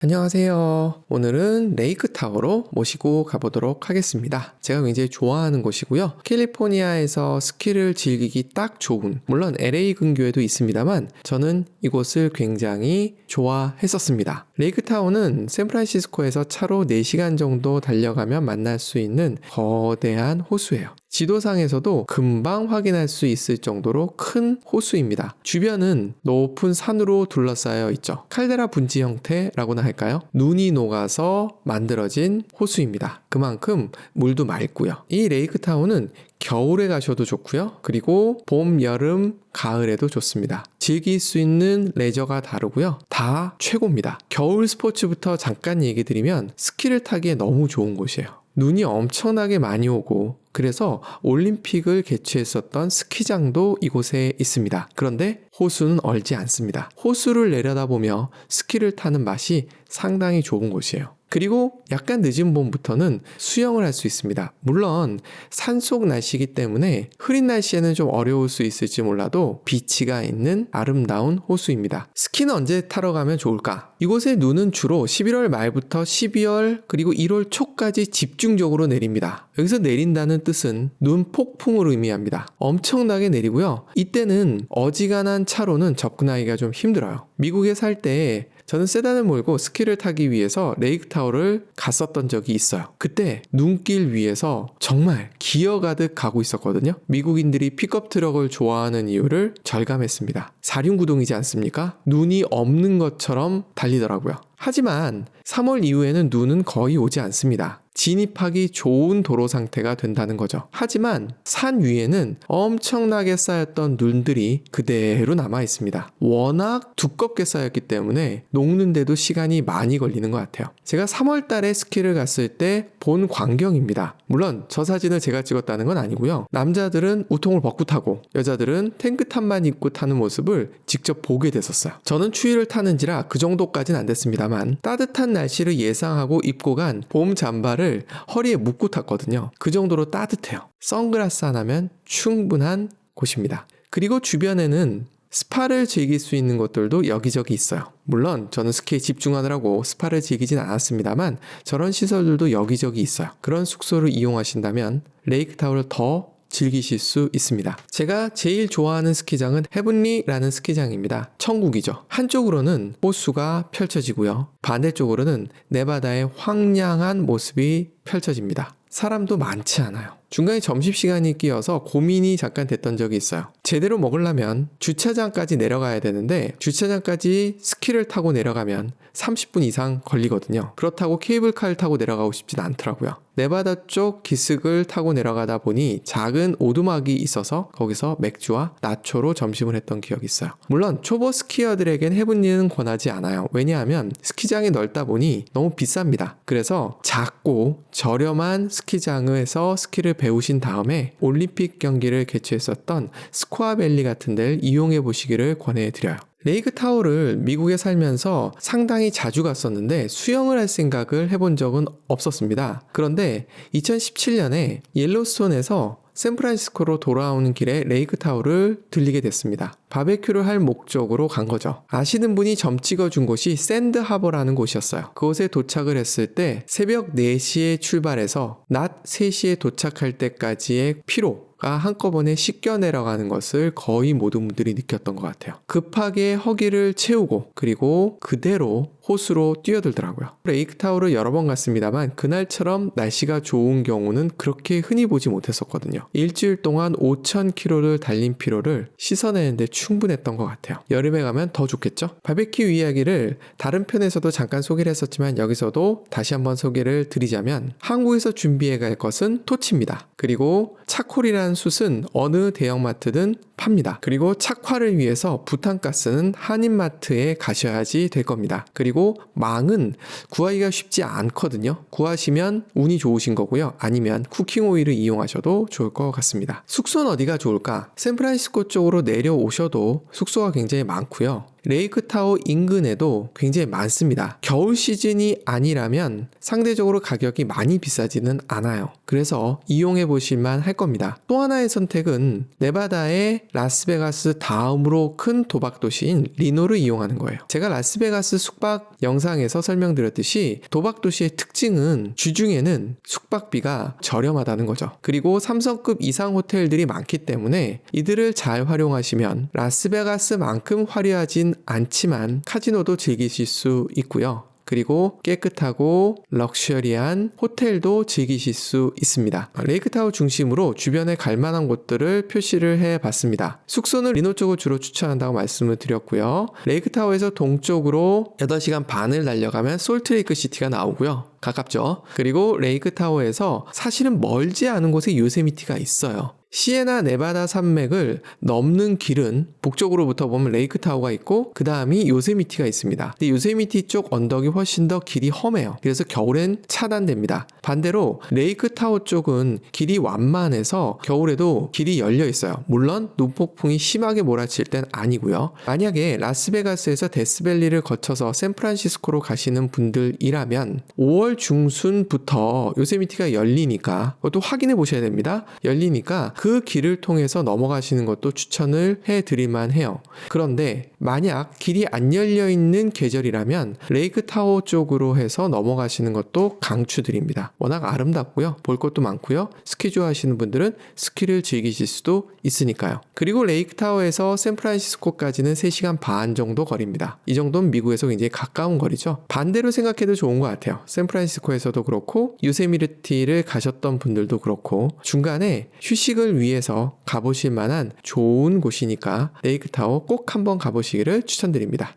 안녕하세요. 오늘은 레이크타워로 모시고 가보도록 하겠습니다. 제가 굉장히 좋아하는 곳이고요. 캘리포니아에서 스키를 즐기기 딱 좋은, 물론 LA 근교에도 있습니다만 저는 이곳을 굉장히 좋아했었습니다. 레이크타워는 샌프란시스코에서 차로 4시간 정도 달려가면 만날 수 있는 거대한 호수예요. 지도상에서도 금방 확인할 수 있을 정도로 큰 호수입니다. 주변은 높은 산으로 둘러싸여 있죠. 칼데라 분지 형태라고나 할까요? 눈이 녹아서 만들어진 호수입니다. 그만큼 물도 맑고요. 이 레이크타운은 겨울에 가셔도 좋고요. 그리고 봄, 여름, 가을에도 좋습니다. 즐길 수 있는 레저가 다르고요. 다 최고입니다. 겨울 스포츠부터 잠깐 얘기 드리면 스키를 타기에 너무 좋은 곳이에요. 눈이 엄청나게 많이 오고 그래서 올림픽을 개최했었던 스키장도 이곳에 있습니다. 그런데 호수는 얼지 않습니다. 호수를 내려다보며 스키를 타는 맛이 상당히 좋은 곳이에요. 그리고 약간 늦은 봄부터는 수영을 할 수 있습니다. 물론 산속 날씨이기 때문에 흐린 날씨에는 좀 어려울 수 있을지 몰라도 비치가 있는 아름다운 호수입니다. 스키는 언제 타러 가면 좋을까? 이곳의 눈은 주로 11월 말부터 12월 그리고 1월 초까지 집중적으로 내립니다. 여기서 내린다는 뜻은 눈 폭풍을 의미합니다. 엄청나게 내리고요. 이때는 어지간한 차로는 접근하기가 좀 힘들어요. 미국에 살 때 저는 세단을 몰고 스키를 타기 위해서 레이크타워를 갔었던 적이 있어요. 그때 눈길 위에서 정말 기어 가득 가고 있었거든요. 미국인들이 픽업 트럭을 좋아하는 이유를 절감했습니다. 사륜구동이지 않습니까? 눈이 없는 것처럼 달리더라고요. 하지만 3월 이후에는 눈은 거의 오지 않습니다. 진입하기 좋은 도로 상태가 된다는 거죠. 하지만 산 위에는 엄청나게 쌓였던 눈들이 그대로 남아 있습니다. 워낙 두껍게 쌓였기 때문에 녹는데도 시간이 많이 걸리는 것 같아요. 제가 3월 달에 스키를 갔을 때 본 광경입니다. 물론 저 사진을 제가 찍었다는 건 아니고요. 남자들은 우통을 벗고 타고 여자들은 탱크탑만 입고 타는 모습을 직접 보게 됐었어요. 저는 추위를 타는지라 그 정도까지는 안 됐습니다만 따뜻한 날씨를 예상하고 입고 간 봄 잠바를 허리에 묶고 탔거든요. 그 정도로 따뜻해요. 선글라스 하나면 충분한 곳입니다. 그리고 주변에는 스파를 즐길 수 있는 곳들도 여기저기 있어요. 물론 저는 스키에 집중하느라고 스파를 즐기진 않았습니다만 저런 시설들도 여기저기 있어요. 그런 숙소를 이용하신다면 레이크타워를 더 즐기실 수 있습니다. 제가 제일 좋아하는 스키장은 헤븐리라는 스키장입니다. 천국이죠. 한쪽으로는 호수가 펼쳐지고요. 반대쪽으로는 네바다의 황량한 모습이 펼쳐집니다. 사람도 많지 않아요. 중간에 점심시간이 끼어서 고민이 잠깐 됐던 적이 있어요. 제대로 먹으려면 주차장까지 내려가야 되는데 주차장까지 스키를 타고 내려가면 30분 이상 걸리거든요. 그렇다고 케이블카를 타고 내려가고 싶진 않더라고요. 네바다 쪽 기슭을 타고 내려가다 보니 작은 오두막이 있어서 거기서 맥주와 나초로 점심을 했던 기억이 있어요. 물론 초보 스키어들에겐 헤븐리는 권하지 않아요. 왜냐하면 스키장이 넓다 보니 너무 비쌉니다. 그래서 작고 저렴한 스키장에서 스키를 배우신 다음에 올림픽 경기를 개최했었던 스코아밸리 같은 데를 이용해 보시기를 권해드려요. 레이크타워를 미국에 살면서 상당히 자주 갔었는데 수영을 할 생각을 해본 적은 없었습니다. 그런데 2017년에 옐로스톤에서 샌프란시스코로 돌아오는 길에 레이크타워를 들리게 됐습니다. 바베큐를 할 목적으로 간 거죠. 아시는 분이 점 찍어준 곳이 샌드하버라는 곳이었어요. 그곳에 도착을 했을 때 새벽 4시에 출발해서 낮 3시에 도착할 때까지의 피로가 한꺼번에 씻겨 내려가는 것을 거의 모든 분들이 느꼈던 것 같아요. 급하게 허기를 채우고 그리고 그대로 호수로 뛰어들더라고요. 레이크타워를 여러 번 갔습니다만 그날처럼 날씨가 좋은 경우는 그렇게 흔히 보지 못했었거든요. 일주일 동안 5,000km를 달린 피로를 씻어내는데 충분했던 것 같아요. 여름에 가면 더 좋겠죠? 바베큐 이야기를 다른 편에서도 잠깐 소개를 했었지만 여기서도 다시 한번 소개를 드리자면 한국에서 준비해 갈 것은 토치입니다. 그리고 차콜이라는 숯은 어느 대형마트든 팝니다. 그리고 착화를 위해서 부탄가스는 한인마트에 가셔야지 될 겁니다. 그리고 망은 구하기가 쉽지 않거든요. 구하시면 운이 좋으신 거고요. 아니면 쿠킹 오일을 이용하셔도 좋을 것 같습니다. 숙소는 어디가 좋을까? 샌프란시스코 쪽으로 내려오셔도 숙소가 굉장히 많고요. 레이크타워 인근에도 굉장히 많습니다. 겨울 시즌이 아니라면 상대적으로 가격이 많이 비싸지는 않아요. 그래서 이용해 보실만 할 겁니다. 또 하나의 선택은 네바다의 라스베가스 다음으로 큰 도박 도시인 리노를 이용하는 거예요. 제가 라스베가스 숙박 영상에서 설명드렸듯이 도박 도시의 특징은 주중에는 숙박비가 저렴하다는 거죠. 그리고 3성급 이상 호텔들이 많기 때문에 이들을 잘 활용하시면 라스베가스만큼 화려하진 않지만 카지노도 즐기실 수 있고요. 그리고 깨끗하고 럭셔리한 호텔도 즐기실 수 있습니다. 레이크타워 중심으로 주변에 갈 만한 곳들을 표시를 해봤습니다. 숙소는 리노 쪽을 주로 추천한다고 말씀을 드렸고요. 레이크타워에서 동쪽으로 8시간 반을 달려가면 솔트레이크 시티가 나오고요. 가깝죠. 그리고 레이크타워에서 사실은 멀지 않은 곳에 요세미티가 있어요. 시에나 네바다 산맥을 넘는 길은 북쪽으로부터 보면 레이크타워가 있고 그 다음이 요세미티가 있습니다. 근데 요세미티 쪽 언덕이 훨씬 더 길이 험해요. 그래서 겨울엔 차단됩니다. 반대로 레이크타워 쪽은 길이 완만해서 겨울에도 길이 열려 있어요. 물론 눈폭풍이 심하게 몰아칠 땐 아니고요. 만약에 라스베가스에서 데스밸리를 거쳐서 샌프란시스코로 가시는 분들이라면 5월 중순부터 요세미티가 열리니까 그것도 확인해 보셔야 됩니다. 열리니까 그 길을 통해서 넘어가시는 것도 추천을 해드릴만 해요. 그런데 만약 길이 안 열려있는 계절이라면 레이크타워 쪽으로 해서 넘어가시는 것도 강추드립니다. 워낙 아름답고요. 볼 것도 많고요. 스키 좋아하시는 분들은 스키를 즐기실 수도 있으니까요. 그리고 레이크타워에서 샌프란시스코까지는 3시간 반 정도 거리입니다. 이 정도는 미국에서 굉장히 가까운 거리죠. 반대로 생각해도 좋은 것 같아요. 샌프란시스코에서도 그렇고 요세미티를 가셨던 분들도 그렇고 중간에 휴식을 위해서 가보실 만한 좋은 곳이니까 레이크타워 꼭 한번 가보시기를 추천드립니다.